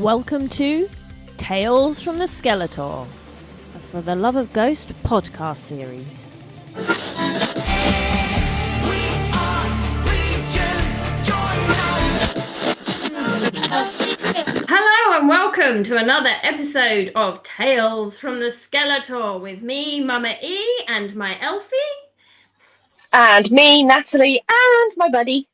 Welcome to Tales from the Skeletour, a For the Love of Ghost podcast series. Hello and welcome to another episode of Tales from the Skeletour with me, Mama E, and my Elfie. And me, Natalie, and my buddy.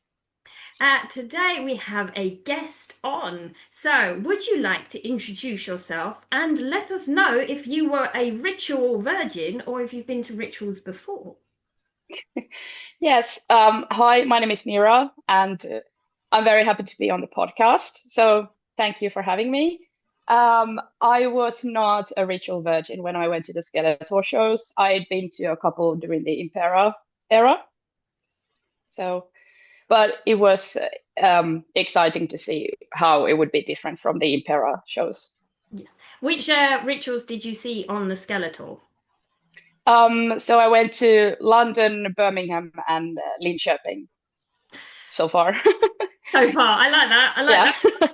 Today we have a guest on. So, would you like to introduce yourself and let us know if you were a ritual virgin or if you've been to rituals before? Yes. Hi, my name is Mira, and I'm very happy to be on the podcast. So thank you for having me. I was not a ritual virgin when I went to the Skeletour shows. I'd been to a couple during the Impera era. So, but it was exciting to see how it would be different from the Impera shows. Yeah. Which rituals did you see on the Skeletour? So I went to London, Birmingham, and Linköping so far. So far, I like that. I like Yeah. that.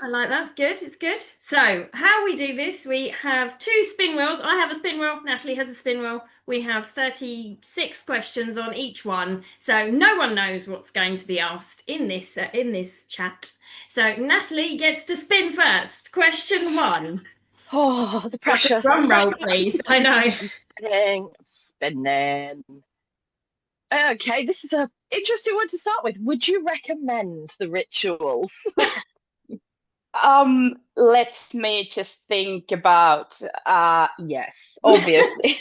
I like that. It's good. It's good. So, how we do this, we have two spin wheels. I have a spin wheel. Natalie has a spin wheel. We have 36 questions on each one. So, no one knows what's going to be asked in this chat. So, Natalie gets to spin first. Question one. Oh, the pressure. Drum roll, please. I know. Spinning. Okay, this is an interesting one to start with. Would you recommend the rituals? Let me just think about, yes, obviously.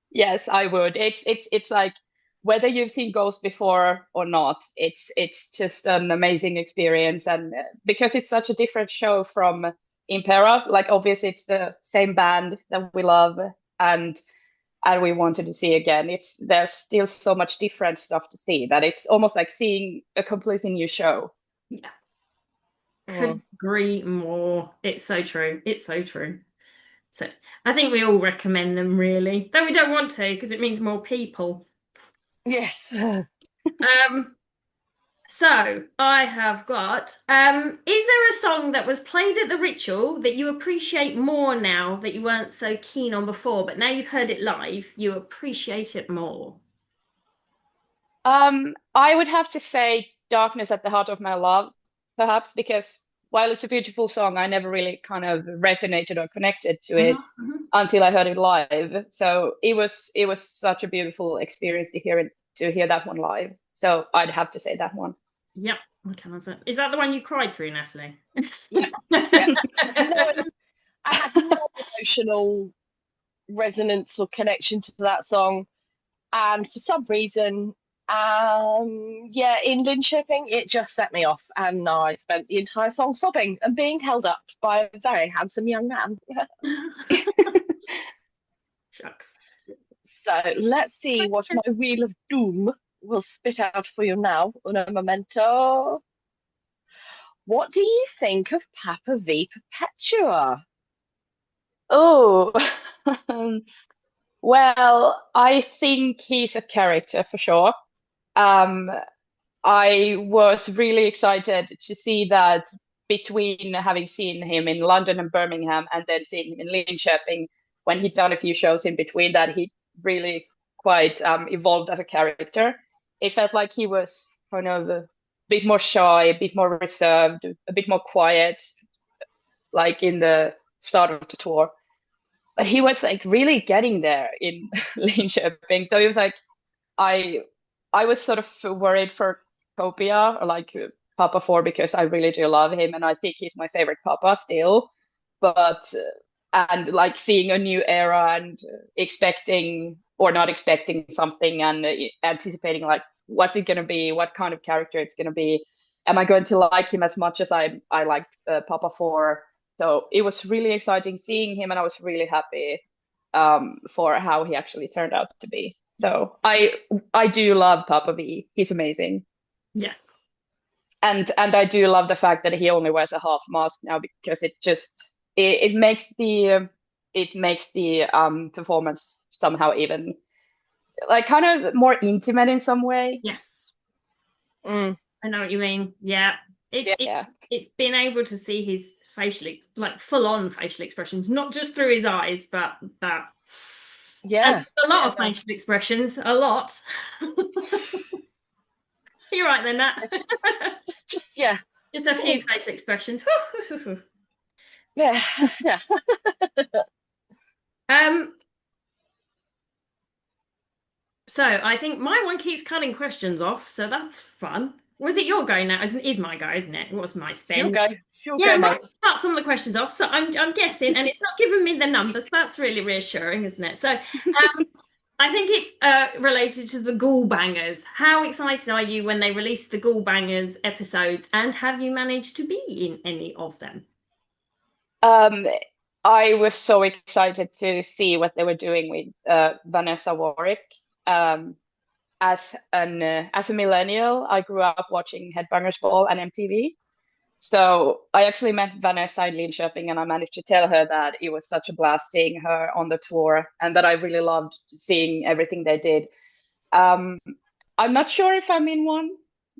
Yes, I would. It's like whether you've seen Ghost before or not, it's just an amazing experience. And because it's such a different show from Impera, like obviously it's the same band that we love and we wanted to see again. There's still so much different stuff to see that it's almost like seeing a completely new show. Yeah. Could agree more. It's so true. It's so true. So I think we all recommend them, really, though we don't want to because it means more people. Yes. So I have got. Is there a song that was played at the ritual that you appreciate more now that you weren't so keen on before, but now you've heard it live, you appreciate it more? I would have to say Darkness at the Heart of My Love, perhaps, because while it's a beautiful song, I never really kind of resonated or connected to it until I heard it live. So it was such a beautiful experience to hear that one live. So I'd have to say that one. Yep. Okay, is that the one you cried through, Natalie? Yeah. I had no emotional resonance or connection to that song. And for some reason, in Linköping, it just set me off. And I spent the entire song sobbing and being held up by a very handsome young man. Shucks. So let's see what my Wheel of Doom will spit out for you now. Un momento. What do you think of Papa V Perpetua? Oh, well, I think he's a character for sure. I was really excited to see that between having seen him in London and Birmingham and then seeing him in Linköping when he'd done a few shows in between that he really quite evolved as a character. It felt like he was kind of a bit more shy, a bit more reserved, a bit more quiet, like in the start of the tour. But he was like really getting there in Linköping. So it was like I was sort of worried for Copia, or like Papa 4, because I really do love him and I think he's my favorite Papa still. But and like seeing a new era and expecting or not expecting something and anticipating like what's it going to be, what kind of character it's going to be, am I going to like him as much as I liked Papa 4? So it was really exciting seeing him and I was really happy for how he actually turned out to be. So I do love Papa V. He's amazing. Yes. And I do love the fact that he only wears a half mask now because it makes the performance somehow even like kind of more intimate in some way. Yes. Mm. I know what you mean. Yeah. It's been able to see his like full on facial expressions, not just through his eyes, but that. Yeah. And a lot of facial expressions, a lot. You're right then, Nat. Yeah. Just a few facial expressions. Yeah. Yeah. So I think my one keeps cutting questions off, so that's fun. Or is it your go now? Is my go, isn't it? What's my spin? She'll Yeah, go, mine mate. cuts some of the questions off, so I'm guessing, and it's not giving me the numbers. So that's really reassuring, isn't it? So I think it's related to the Ghoul Bangers. How excited are you when they release the Ghoul Bangers episodes, and have you managed to be in any of them? I was so excited to see what they were doing with Vanessa Warwick. As a millennial, I grew up watching Headbangers Ball and MTV. So I actually met Vanessa in Linköping, and I managed to tell her that it was such a blast seeing her on the tour, and that I really loved seeing everything they did. Um, I'm not sure if I'm in one.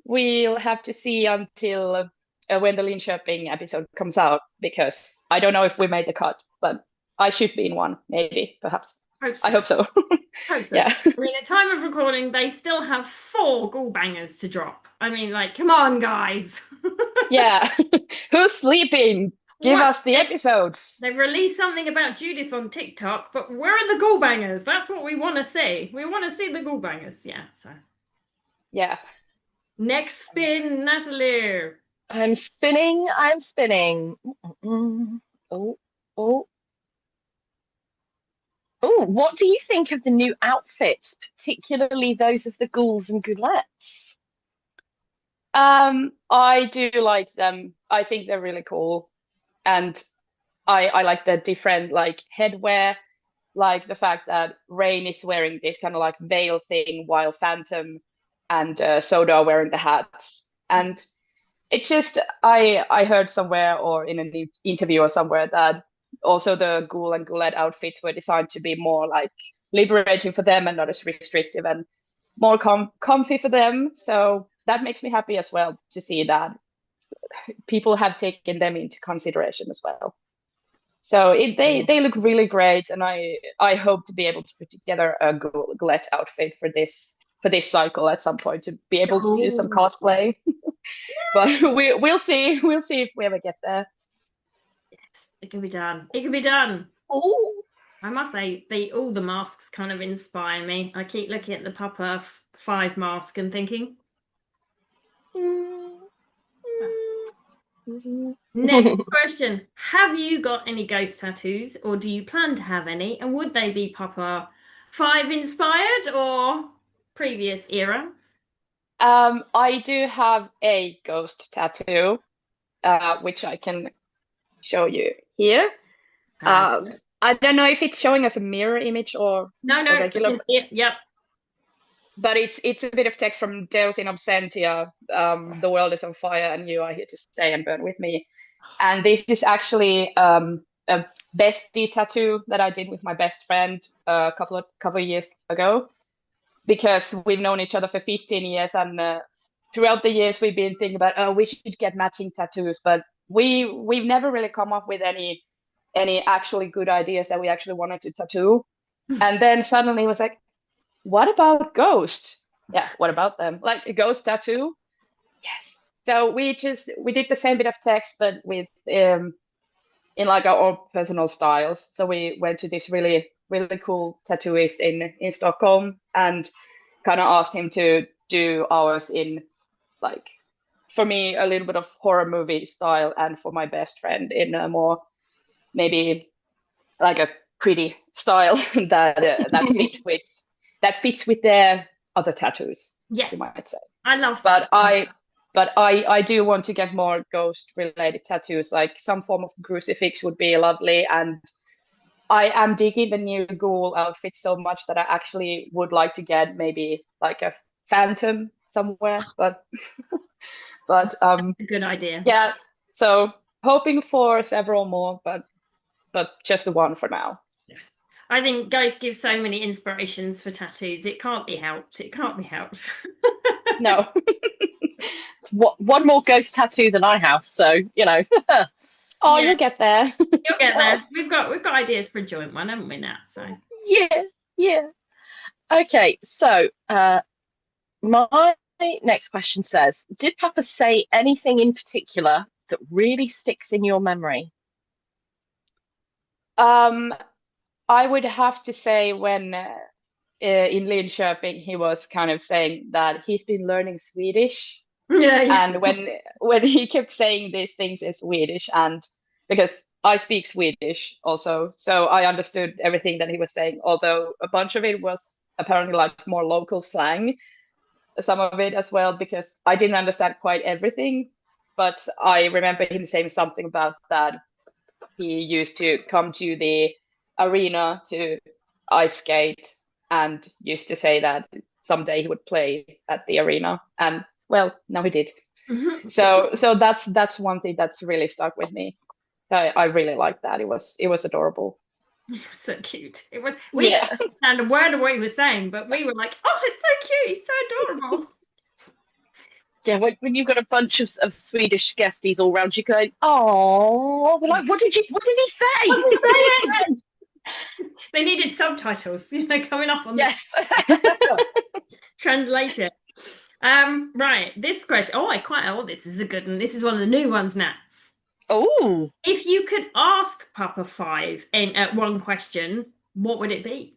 We'll have to see until when the Linköping episode comes out, because I don't know if we made the cut, but I should be in one, maybe, perhaps. Hope so. I hope so. Hope so. Yeah. I mean, at time of recording, they still have 4 Ghoul Bangers to drop. I mean, like, come on, guys. Yeah. Who's sleeping? Give What? us the episodes. They've released something about Judith on TikTok, but where are the Ghoul Bangers? That's what we want to see. We want to see the Ghoul Bangers. Yeah, so. Yeah. Next spin, Natalie. I'm spinning. Oh, oh. Oh, what do you think of the new outfits, particularly those of the ghouls and ghoulettes? I do like them. I think they're really cool. And I like the different like headwear, like the fact that Rain is wearing this kind of like veil thing while Phantom and Soda are wearing the hats. And it's just I heard somewhere or in an interview or somewhere that also the ghoul and ghoulette outfits were designed to be more like liberating for them and not as restrictive and more comfy for them. So that makes me happy as well to see that people have taken them into consideration as well. So they look really great, and I hope to be able to put together a ghoulette outfit for this cycle at some point to be able to do some cosplay. But we'll see if we ever get there. Yes, it can be done. It can be done. Oh, I must say, all the masks kind of inspire me. I keep looking at the Papa 5 mask and thinking. Next question. Have you got any ghost tattoos, or do you plan to have any? And would they be Papa 5 inspired or previous era? I do have a ghost tattoo, which I can show you here. I don't know if it's showing us a mirror image or no, a regular. I can see it. Yep. But it's a bit of text from Deus in Absentia. The world is on fire, and you are here to stay and burn with me. And this is actually a bestie tattoo that I did with my best friend a couple of years ago, because we've known each other for 15 years, and throughout the years we've been thinking about, oh, we should get matching tattoos, but we've never really come up with any actually good ideas that we actually wanted to tattoo. And then suddenly it was like, what about ghost? Yeah, what about them? Like a ghost tattoo? Yes. So we did the same bit of text, but with in like our own personal styles. So we went to this really really cool tattooist in Stockholm and kind of asked him to do ours in, like, for me a little bit of horror movie style, and for my best friend in a more maybe like a pretty style that fits with their other tattoos. Yes, you might say. I love that. But I do want to get more ghost related tattoos, like some form of crucifix would be lovely. And I am digging the new ghoul outfit so much that I actually would like to get maybe like a phantom somewhere, but a good idea. Yeah, so hoping for several more, but just the one for now. Yes. I think guys give so many inspirations for tattoos. It can't be helped. It can't be helped. No. one more ghost tattoo than I have, so you know. Oh, Yeah, you'll get there. you'll get Oh, there. We've got ideas for a joint one, haven't we, Nat? So yeah, yeah. Okay, so my next question says, did Papa say anything in particular that really sticks in your memory? Um, I would have to say when in Linköping he was kind of saying that he's been learning Swedish, yeah, yeah. and when he kept saying these things in Swedish, and because I speak Swedish also, so I understood everything that he was saying, although a bunch of it was apparently like more local slang, some of it as well, because I didn't understand quite everything, but I remember him saying something about that he used to come to the arena to ice skate and used to say that someday he would play at the arena. And well, now he did. So that's one thing that's really stuck with me. I really liked that. It was adorable. So cute. It was. We Yeah, couldn't understand a word of what he was saying, but we were like, "Oh, it's so cute. He's so adorable." yeah. When you've got a bunch of Swedish guesties all round you going, oh, we're like, what did he say? What's he What did he saying? say? They needed subtitles, coming up on this. Yes. Translate it. Right. This question. Oh, I quite. Oh, this is a good one. This is one of the new ones now. Oh, If you could ask Papa Five in at one question, what would it be?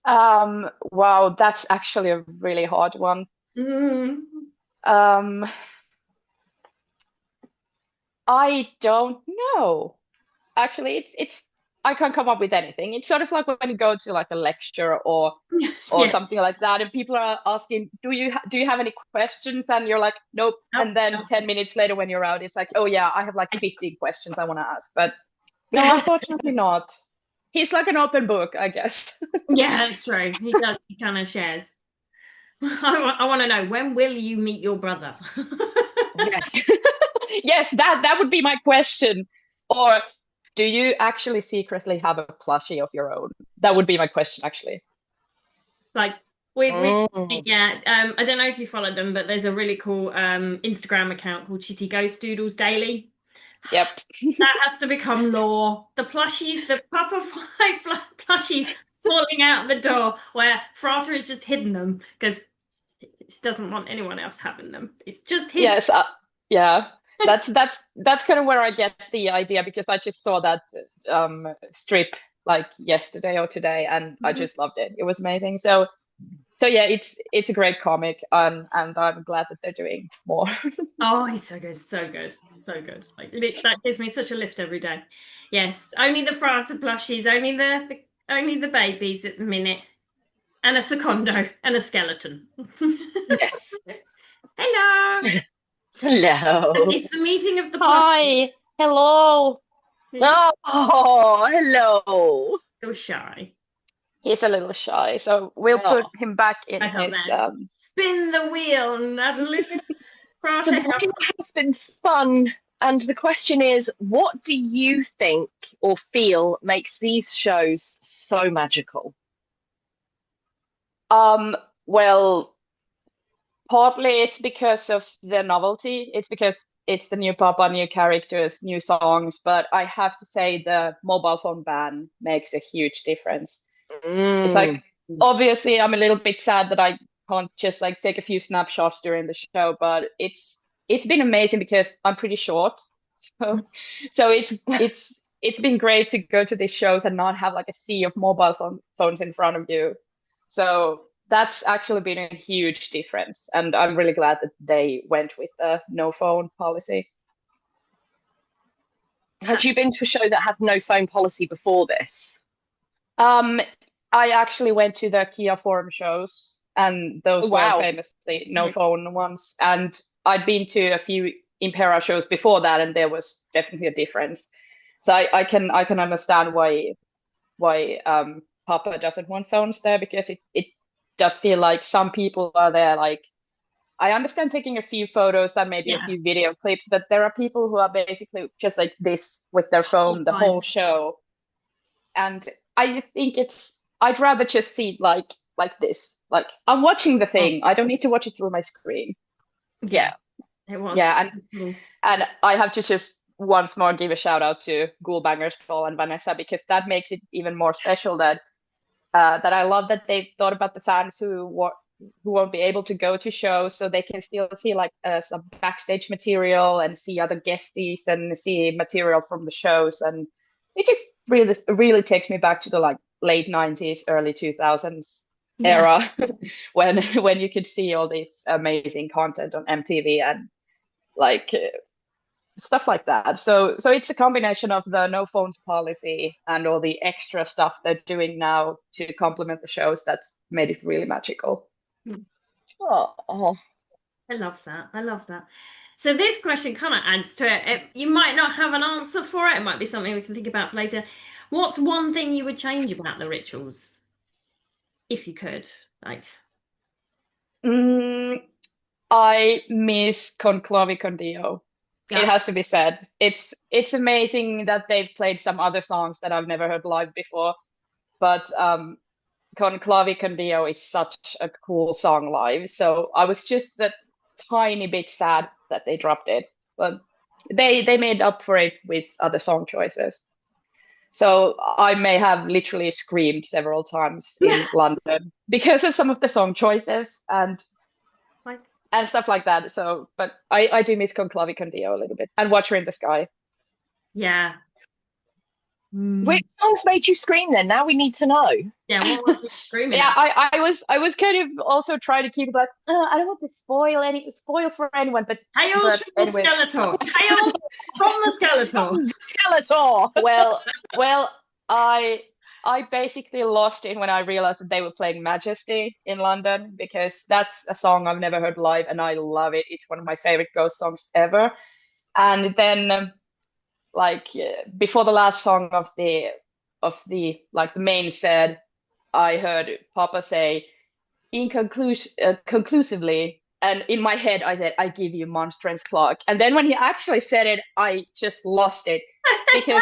Wow, that's actually a really hard one. Mm. Um, I don't know. Actually, it's I can't come up with anything. It's sort of like when you go to like a lecture or Yeah. something like that, and people are asking, do you have any questions? And you're like, nope. Nope. And then 10 minutes later, when you're out, it's like, oh yeah, I have like 15 questions I want to ask, but no, unfortunately not. He's like an open book, I guess. Yeah, that's true. He does. He kind of shares. I want to know, when will you meet your brother? yes. Yes, that would be my question. Or do you actually secretly have a plushie of your own? That would be my question, actually. Like we Mm. yeah, I don't know if you followed them, but there's a really cool Instagram account called Chitty Ghost Doodles Daily. Yep. That has to become law. The plushies, the Papa Five plushies falling out the door, where Frata has just hidden them because he just doesn't want anyone else having them. It's just his. Yes, yeah. That's kind of where I get the idea, because I just saw that strip like yesterday or today, and I Mhm. just loved it. It was amazing. So yeah, it's a great comic, and I'm glad that they're doing more. Oh, he's so good, so good, so good. Like that gives me such a lift every day. Yes, only the Frata plushies, only the babies at the minute, and a secondo and a skeleton. Yes. Hello. And Hello. it's the meeting of the plushies. Hi, hello. Oh, hello. So shy. He's a little shy, so we'll Oh. put him back in I can't his know. Spin the wheel, Natalie. So Frata the help. wheel has been spun, and the question is, what do you think or feel makes these shows so magical? Well, partly it's because of the novelty. It's because it's the new Papa, new characters, new songs, but I have to say the mobile phone ban makes a huge difference. It's Mm. like, obviously I'm a little bit sad that I can't just like take a few snapshots during the show, but it's been amazing because I'm pretty short. So so it's been great to go to these shows and not have like a sea of phones in front of you. So that's actually been a huge difference, and I'm really glad that they went with the no phone policy. Had you been to a show that had no phone policy before this? Um, I actually went to the Kia Forum shows, and Oh, those were wow. famously no phone ones. And I'd been to a few Impera shows before that, and there was definitely a difference. So I can understand why Papa doesn't want phones there, because it does feel like some people are there like, I understand taking a few photos and maybe a Yeah, few video clips, but there are people who are basically just like this with their whole phone the whole time. show. And I think I'd rather just see it like this. Like I'm watching the Mm. thing. I don't need to watch it through my screen. Yeah. It was. Yeah, Cool. and I have to just once more give a shout out to Ghoulbangers Paul and Vanessa, because that makes it even more special that I love that they thought about the fans who won't be able to go to shows, so they can still see like some backstage material and see other guesties and see material from the shows, and it just really takes me back to the like late 90s, early 2000s Yeah. era when you could see all this amazing content on MTV and like stuff like that. So it's a combination of the no phones policy and all the extra stuff they're doing now to complement the shows that's made it really magical. Oh. I love that. I love that. So this question kind of adds to it. You might not have an answer for it. It might be something we can think about for later. What's one thing you would change about the rituals, if you could? Like, I miss Conclavi con Dio. It yeah, has to be said. It's amazing that they've played some other songs that I've never heard live before, but Conclavi con Dio is such a cool song live. So I was just a tiny bit sad that they dropped it, but they made up for it with other song choices. So I may have literally screamed several times in London because of some of the song choices like, and stuff like that. So, but I do miss Conclavi con Dio a little bit and Watcher in the Sky. yeah. Which songs made you scream then? Now we need to know. Yeah, what was you screaming Yeah, at? I was kind of also trying to keep it like I don't want to spoil for anyone, Hails but from the anyway. Skeletour. Hails from the Skeletour. Skeletour. Well, I basically lost it when I realized that they were playing Majesty in London, because that's a song I've never heard live and I love it. It's one of my favorite Ghost songs ever. And then before the last song of the like the main set, I heard Papa say conclusively, and in my head I said, I give you Monstrance Clock. And then when he actually said it, I just lost it because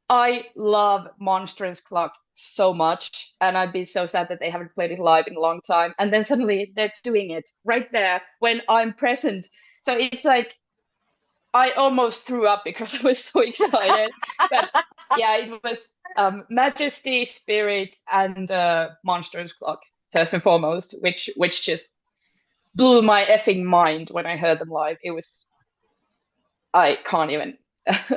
I love Monstrance Clock so much, and I've been so sad that they haven't played it live in a long time. And then suddenly they're doing it right there when I'm present. So it's like I almost threw up because I was so excited. But yeah, it was Majesty, Spirit, and Monstrance Clock first and foremost, which just blew my effing mind when I heard them live. I can't even.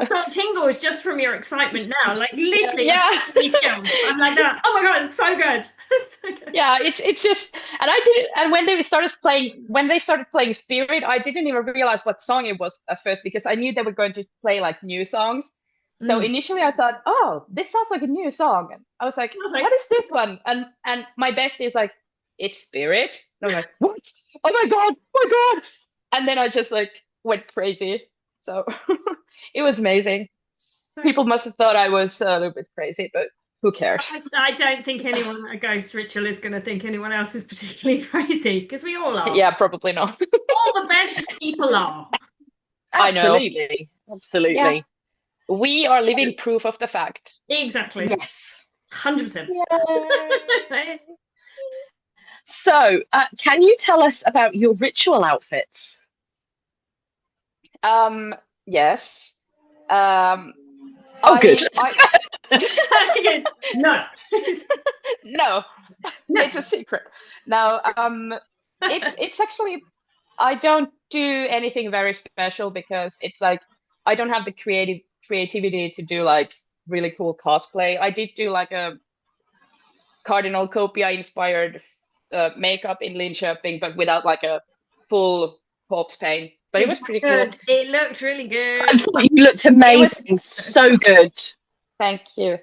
Got tingles just from your excitement now. Like literally, Yeah. I'm like that. Oh my god, it's so good. So good. Yeah, it's just, and I didn't, and when they started playing Spirit, I didn't even realize what song it was at first, because I knew they were going to play like new songs. So initially I thought, oh, this sounds like a new song. And I was like, what is this one? And my bestie is like, it's Spirit. And I'm like, what? Oh my God, oh my God. And then I just like went crazy. So it was amazing. People must have thought I was a little bit crazy, but who cares? I don't think anyone at a ghost ritual is going to think anyone else is particularly crazy, because we all are. Yeah, probably not. All the best people are. Absolutely. Absolutely. Yeah. We are living proof of the fact. Exactly. Yes. 100%. So, can you tell us about your ritual outfits? Yes. Good. No. No, it's a secret. Now, it's actually, I don't do anything very special, because it's like I don't have the creativity to do like really cool cosplay. I did do like a Cardinal Copia inspired makeup in Linköping, but without like a full corpse paint. But it was pretty good. cool. It looked really good. I thought you looked amazing. So good. Thank you.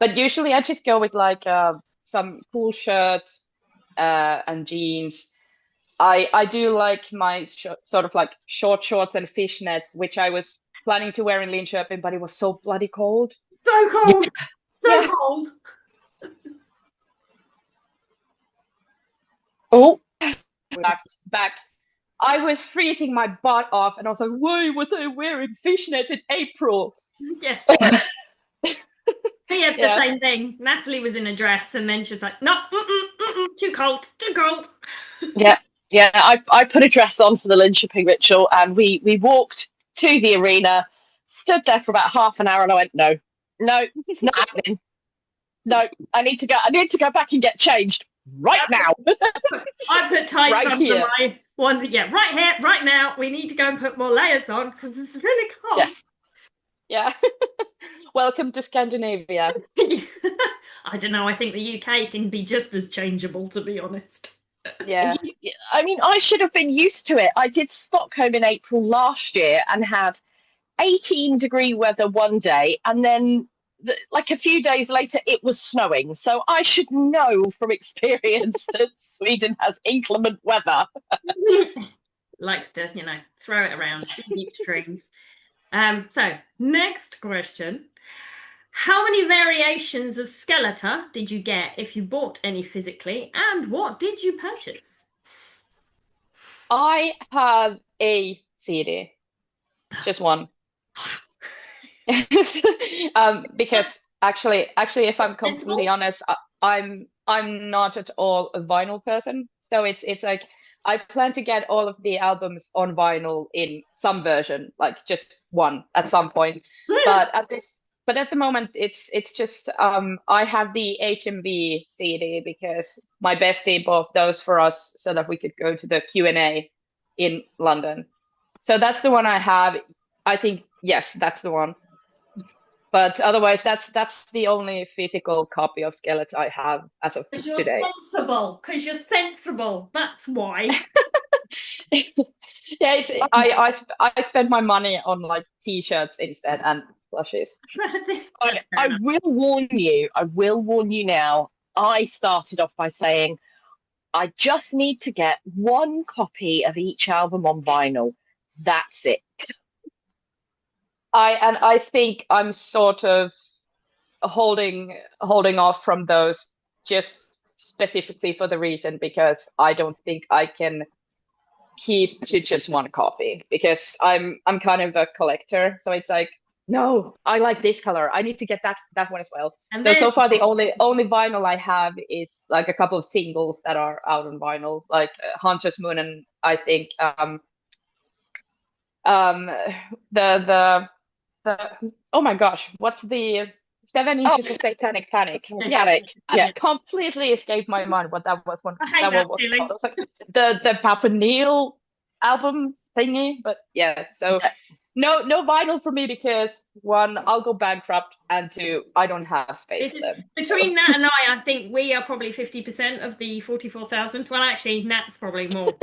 But usually I just go with like some cool shirt and jeans. I do like my sort of like short shorts and fishnets, which I was planning to wear in Linköping, but it was so bloody cold. So cold. So cold. Oh, back. I was freezing my butt off, and I was like, why was I wearing fishnets in April? Yeah. He had the same thing. Natalie was in a dress, and then she's like, no, too cold. Yeah. Yeah, I put a dress on for the Linköping ritual, and we walked to the arena, stood there for about half an hour, and I went, no, it's not happening. No, I need to go. I need to go back and get changed right now. I put tights Right under here. my ones. Yeah, right here, right now. We need to go and put more layers on because it's really cold. Yes. Yeah. Welcome to Scandinavia. I don't know. I think the UK can be just as changeable, to be honest. Yeah. I mean, I should have been used to it. I did Stockholm in April last year and had 18-degree weather one day, and then like a few days later it was snowing. So I should know from experience that Sweden has inclement weather. Likes to, throw it around in the extremes. So next question. How many variations of Skeletor did you get if you bought any physically, and what did you purchase? I have a CD, just one. Because actually, if I'm completely honest, I'm not at all a vinyl person. So it's like I plan to get all of the albums on vinyl in some version, like just one at some point. But at the moment, it's just I have the HMV CD because my bestie bought those for us so that we could go to the Q&A in London. So that's the one I have. I think yes, that's the one. But otherwise, that's the only physical copy of Skeletor I have as of Because you're today. sensible. Because you're sensible. That's why. Yeah, I spend my money on like t-shirts instead and plushies. I will warn you. I will warn you now. I started off by saying I just need to get one copy of each album on vinyl. That's it. I think I'm sort of holding off from those just specifically for the reason because I don't think I can keep to just one copy because I'm kind of a collector. So it's like, no, I like this color. I need to get that one as well. And So far the only vinyl I have is like a couple of singles that are out on vinyl, like Hunter's Moon and I think the oh my gosh, what's the 7 inches of Satanic Panic? Yeah. I completely escaped my mind what that was one. I hate That that one was feeling. called. It was like the Papa Neil album thingy, but yeah. So no vinyl for me because one, I'll go bankrupt, and two, I don't have space for them. Between Nat and I think we are probably 50% of the 44,000. Well, actually, Nat's probably more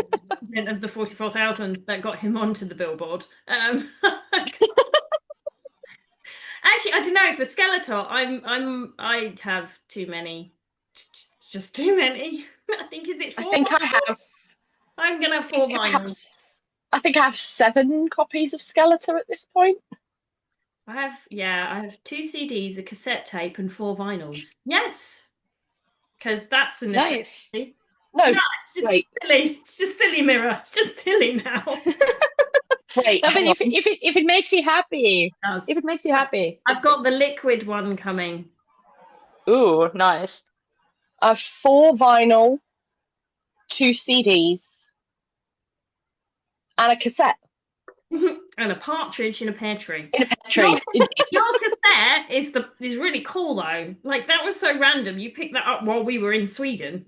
of the 44,000 that got him onto the billboard. Actually, I don't know. For Skeletor, I have too many. Just too many. I think is it 4? I think I have. I'm gonna have 4 vinyls. I think I have 7 copies of Skeletor at this point. I have 2 CDs, a cassette tape, and 4 vinyls. Yes, because that's a necessity. Nice. No, it's just silly. It's just silly, Mira. It's just silly now. Wait, no, but if it makes you happy, if it makes you happy, I've got the liquid one coming. Ooh, nice. I have 4 vinyl, 2 CDs, and a cassette. And a partridge in a pear tree. In a pear tree. Your cassette is really cool though. Like that was so random. You picked that up while we were in Sweden.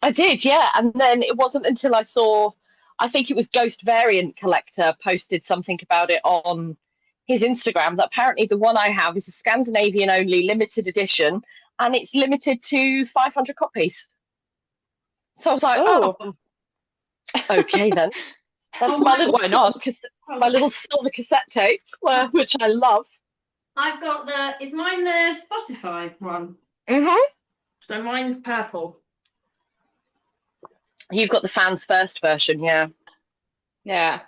I did, yeah. And then it wasn't until I saw, I think it was Ghost Variant Collector posted something about it on his Instagram that apparently the one I have is a Scandinavian only limited edition and it's limited to 500 copies. So I was like, oh okay then. That's my little why not? My little silver cassette tape, which I love. I've got is mine the Spotify one? Mm-hmm. So mine's purple. You've got the fans first version, yeah. Yeah.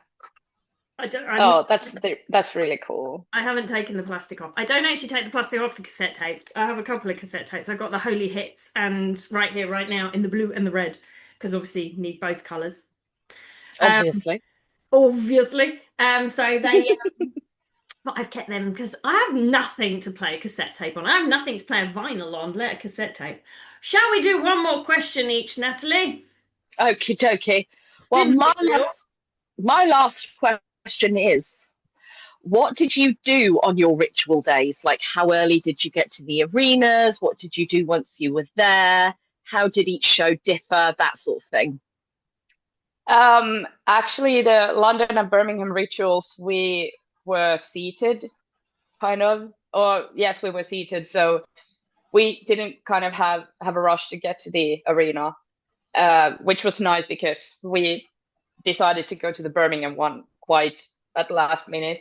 That's really cool. I haven't taken the plastic off. I don't actually take the plastic off the cassette tapes. I have a couple of cassette tapes. I've got the Holy Hits and right here, right now, in the blue and the red, because obviously you need both colours. Obviously. So they but I've kept them because I have nothing to play a cassette tape on. I have nothing to play a vinyl on, let a cassette tape. Shall we do one more question each, Natalie? Okie dokie. Well, spin wheel. my last question is, what did you do on your ritual days? Like, how early did you get to the arenas? What did you do once you were there? How did each show differ? That sort of thing. Actually, the London and Birmingham rituals, we were seated, kind of. Or yes, we were seated, so we didn't kind of have a rush to get to the arena, which was nice because we decided to go to the Birmingham one quite at the last minute,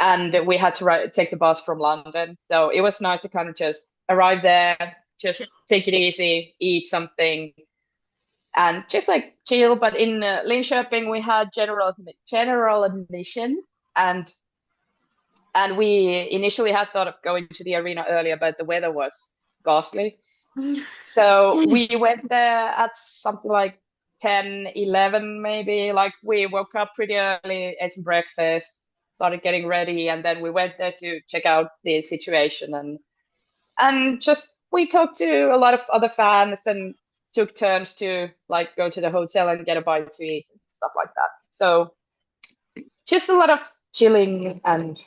and we had to take the bus from London. So it was nice to kind of just arrive there, just take it easy, eat something, and just like chill. But in Linköping, we had general admission, and we initially had thought of going to the arena earlier, but the weather was ghastly. So we went there at something like 10, 11 maybe. Like we woke up pretty early, ate some breakfast, started getting ready, and then we went there to check out the situation, and just we talked to a lot of other fans and took turns to like go to the hotel and get a bite to eat and stuff like that. So just a lot of chilling and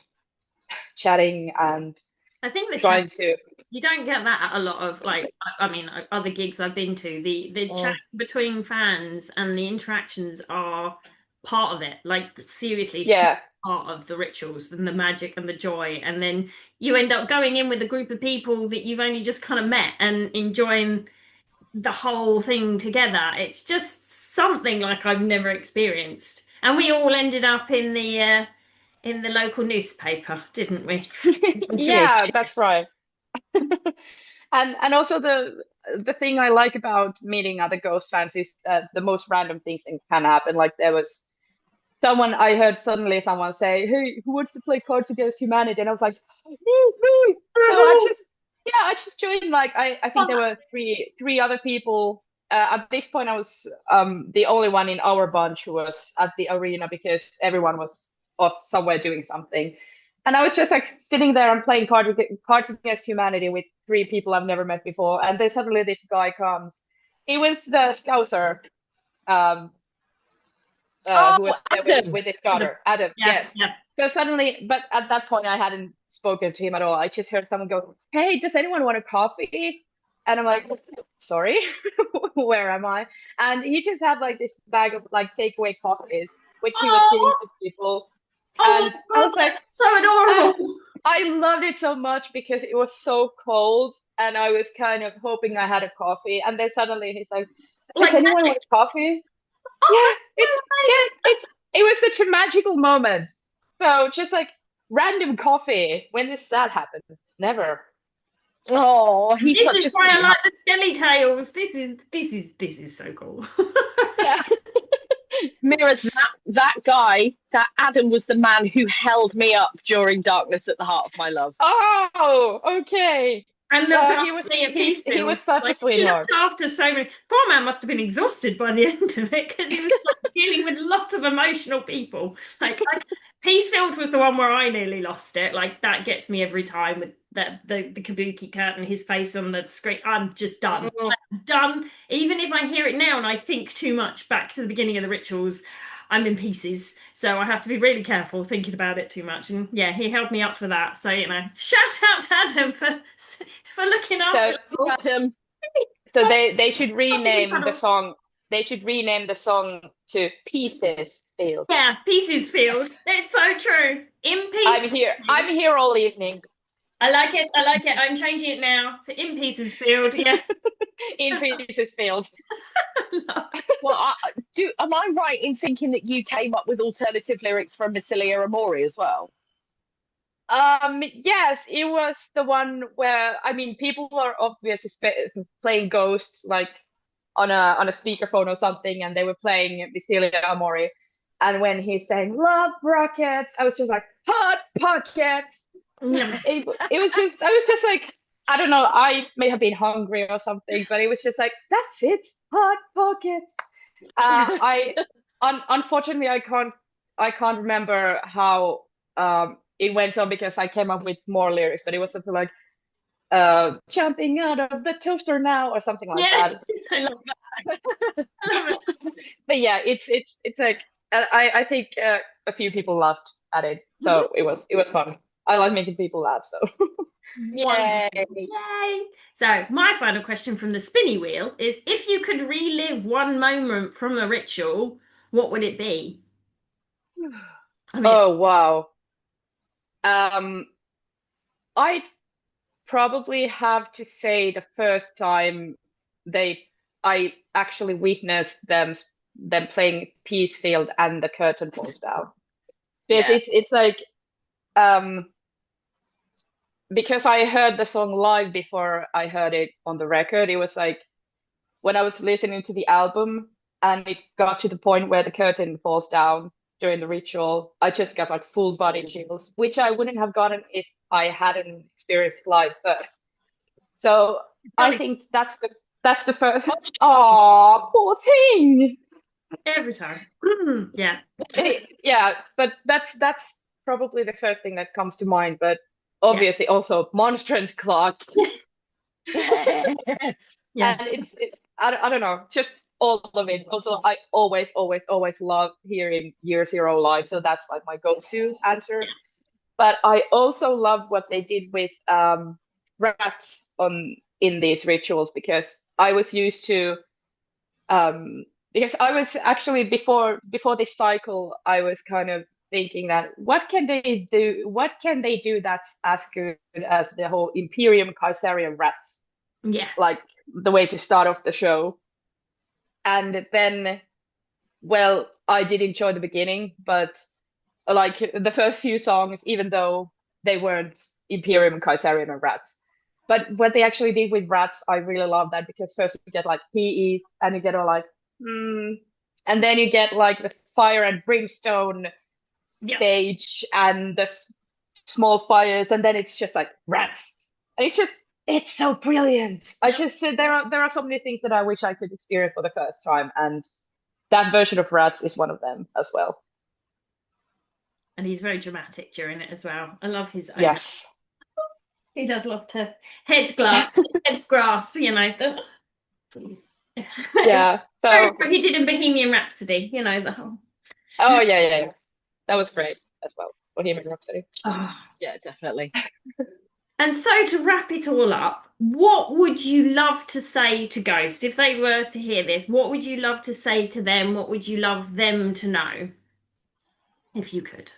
chatting and I think the chat, trying to. you don't get that at a lot of like, I mean, other gigs I've been to. The chat between fans and the interactions are part of it. Like seriously, huge Yeah, part of the rituals and the magic and the joy. And then you end up going in with a group of people that you've only just kind of met and enjoying the whole thing together. It's just something like I've never experienced. And we all ended up in the local newspaper, didn't we? yeah, that's right. And also the thing I like about meeting other Ghost fans is that the most random things can happen. Like there was someone I heard suddenly someone say, "Hey, who wants to play Cards Against Humanity?" And I was like, "Me, me!" So I just joined. Like I think there were three other people. At this point, I was the only one in our bunch who was at the arena because everyone was off somewhere doing something. And I was just like sitting there and playing Cards Against Humanity with three people I've never met before. And then suddenly this guy comes. He was the Scouser, um, who was Oh, there Adam. with his daughter, Adam. Yeah, Yes. yeah. So suddenly, but at that point, I hadn't spoken to him at all. I just heard someone go, "Hey, does anyone want a coffee?" And I'm like, "Sorry, where am I?" And he just had like this bag of like takeaway coffees, which he was giving Oh, to people. oh And my I God, was like, that's so adorable. I loved it so much because it was so cold, and I was kind of hoping I had a coffee. And then suddenly he's like, "Does Like anyone want magic. a coffee?" Oh, Yeah, that's so amazing. it was such a magical moment. So just like random coffee. When does that happen? Never. Oh, he's This such is a why I like sweetheart. the SkeleTales. This is so cool. Yeah. Mira's that guy, that Adam was the man who held me up during Darkness at the Heart of My Love. Oh, okay. And looked He after was me at he was Peacefield. such a Like he looked sweetheart. after so many. Poor man must have been exhausted by the end of it because he was like dealing with a lot of emotional people. Peacefield was the one where I nearly lost it. Like that gets me every time with the Kabuki cat and his face on the screen. I'm just done. Mm. I'm done. Even if I hear it now and I think too much back to the beginning of the rituals, I'm in pieces. So I have to be really careful thinking about it too much. And yeah, he held me up for that. So, shout out to Adam for looking So after us. Adam, they should Coffees and rename the cuddles. song. They should rename the song to Pieces Field. Yeah, pieces field. It's so true. In pieces I'm here. field. I'm here all evening. I like it. I like it. I'm changing it now to in pieces field. Yeah. In Pieces Field. well, am I right in thinking that you came up with alternative lyrics from Massilia Amori as well? Yes, it was the one where I mean people are obviously playing Ghost like on a speakerphone or something, and they were playing Vicilia Amori. And when he's saying "Love Rockets," I was just like "Hot Pockets." Yeah. I was just like I don't know. I may have been hungry or something, but it was just like that fits Hot Pockets. I unfortunately I can't remember how it went on because I came up with more lyrics, but it was something like jumping out of the toaster now or something like Yes, that. I love it. I love it. But yeah, it's like I think a few people laughed at it, so it was fun. I like making people laugh, so Yay. Wonderful. Yay. So, my final question from the spinny wheel is if you could relive one moment from a ritual, what would it be? I mean, it's oh wow. Um, I'd probably have to say the first time they I actually witnessed them playing Peace Field and the curtain falls down. Because Yeah. it's like um because I heard the song live before I heard it on the record, it was like when I was listening to the album and it got to the point where the curtain falls down during the ritual, I just got like full body chills, which I wouldn't have gotten if I hadn't experienced live first. So I got think that's the first. Oh, poor thing. every time. Yeah. Yeah, but that's probably the first thing that comes to mind. But Yeah. obviously also Monstrance Clock, Yes. and I don't know, just all of it. Also, I always love hearing Year Zero live, so that's like my go-to answer. But I also love what they did with rats on in these rituals because I was used to because I was actually before this cycle, I was kind of thinking that what can they do that's as good as the whole Imperium Caesarian rats, Yeah. like the way to start off the show. And then, well, I did enjoy the beginning, but like the first few songs, even though they weren't Imperium, Caesarian, and Rats. But what they actually did with Rats, I really love that because first you get like he is, and you get all like, hmm, and then you get like the fire and brimstone Yeah. stage and the small fires, and then it's just like Rats, and it's so brilliant. I Yeah. just there are so many things that I wish I could experience for the first time, and that version of Rats is one of them as well. And he's very dramatic during it as well. I love his over. Yes. He does love to heads grasp, Yeah. Very So, what he did in Bohemian Rhapsody, the whole. oh yeah. That was great as well. Bohemian Rhapsody. Oh. Yeah, definitely. And so to wrap it all up, what would you love to say to Ghost if they were to hear this? What would you love to say to them? What would you love them to know if you could?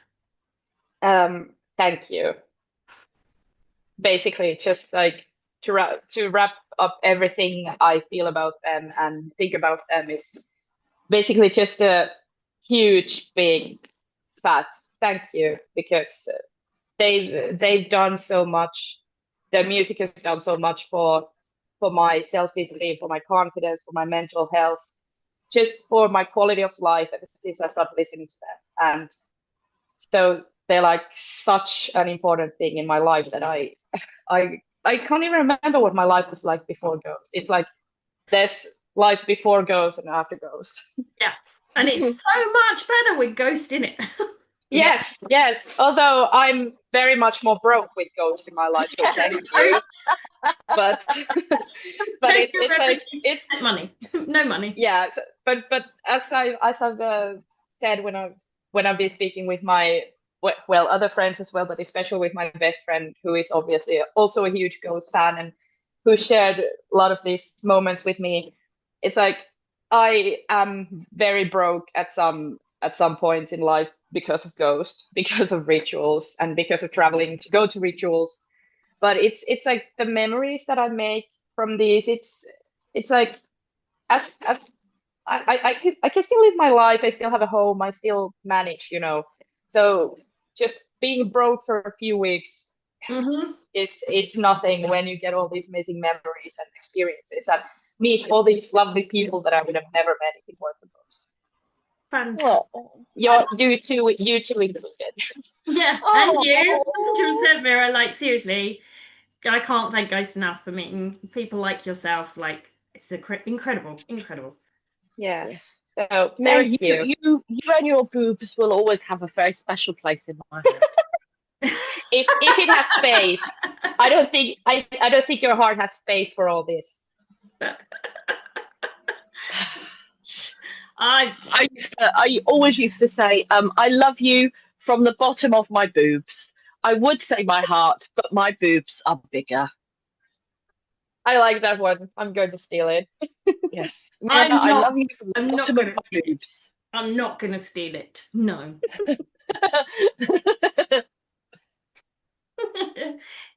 Thank you. Basically, just like to wrap up everything I feel about them and think about them is basically just a huge, big, fat thank you because they've done so much. Their music has done so much for my self-esteem, for my confidence, for my mental health, just for my quality of life ever since I started listening to them. And so they're like such an important thing in my life that I can't even remember what my life was like before Ghost. It's like there's life before Ghost and after Ghost. Yeah. And it's so much better with Ghost in it. Yeah. Yes. Although I'm very much more broke with Ghost in my life, so thank you. But but Ghost it's of like everything it's except money. No money. yeah. But as I've said when I've been speaking with my well other friends as well, but especially with my best friend who is obviously also a huge Ghost fan and who shared a lot of these moments with me. It's like I am very broke at some points in life because of Ghost, because of rituals, and because of traveling to go to rituals. But it's like the memories that I make from these. It's like as I can still live my life. I still have a home. I still manage. So just being broke for a few weeks Hmm. is nothing when you get all these amazing memories and experiences and meet all these lovely people that I would have never met if it weren't for Ghost. Fantastic. Oh. You two included. Yeah, and you, Oh. 100% Mira. Like seriously, I can't thank Ghost enough for meeting people like yourself. Like it's incredible, incredible. Yeah. Yes. So Mary, thank you, you. you, you and your boobs will always have a very special place in my heart. If it has space, I don't think your heart has space for all this. I always used to say, I love you from the bottom of my boobs. I would say my heart, but my boobs are bigger. I like that one. I'm going to steal it. Yes. Mira, I love you from the I'm not bottom of going to my steal it. boobs. I'm not going to steal it. No.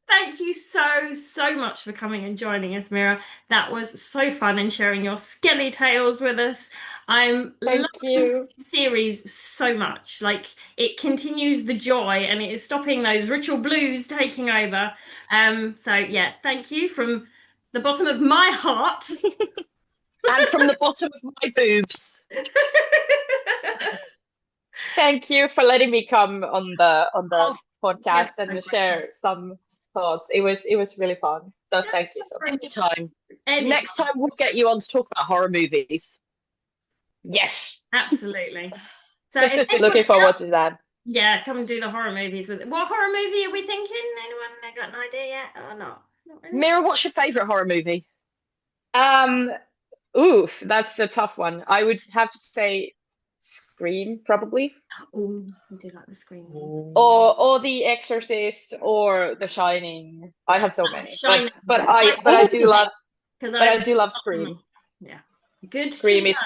Thank you so much for coming and joining us, Mira. That was so fun and sharing your SkeleTales with us. I'm loving Thank you. the series so much. Like, it continues the joy and it is stopping those ritual blues taking over. So yeah, thank you from the bottom of my heart. And from the bottom of my boobs. Thank you for letting me come on the Oh, podcast so and share grateful. some thoughts. It was really fun. So thank you so much. Anytime. Anytime. Next time we'll get you on to talk about horror movies. Yes. Absolutely. So if anyone Looking forward to that. Yeah, come and do the horror movies with it. What horror movie are we thinking? Anyone got an idea yet or not? Not really. Mira, what's your favourite horror movie? Oof, that's a tough one. I would have to say Scream, probably. Oh, I do like the Scream. Or The Exorcist or The Shining. I have so many. Shining. But I do love Scream. Yeah. Good. Scream is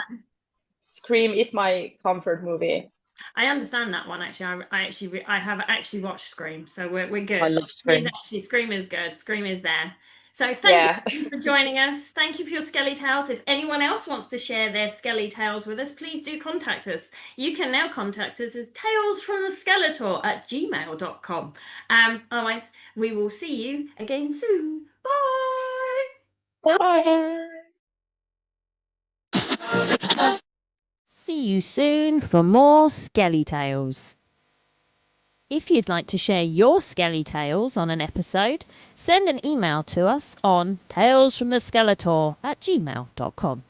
my comfort movie. I understand that one actually. I have actually watched Scream, so we're good. I love Scream. Scream is good. Scream is there. So thank you for joining us. Thank you for your SkeleTales. If anyone else wants to share their SkeleTales with us, please do contact us. You can now contact us as talesfromtheskeletor@gmail.com. Otherwise, we will see you again soon. Bye. Bye. See you soon for more SkeleTales. If you'd like to share your SkeleTales on an episode, send an email to us on talesfromtheskeletor@gmail.com.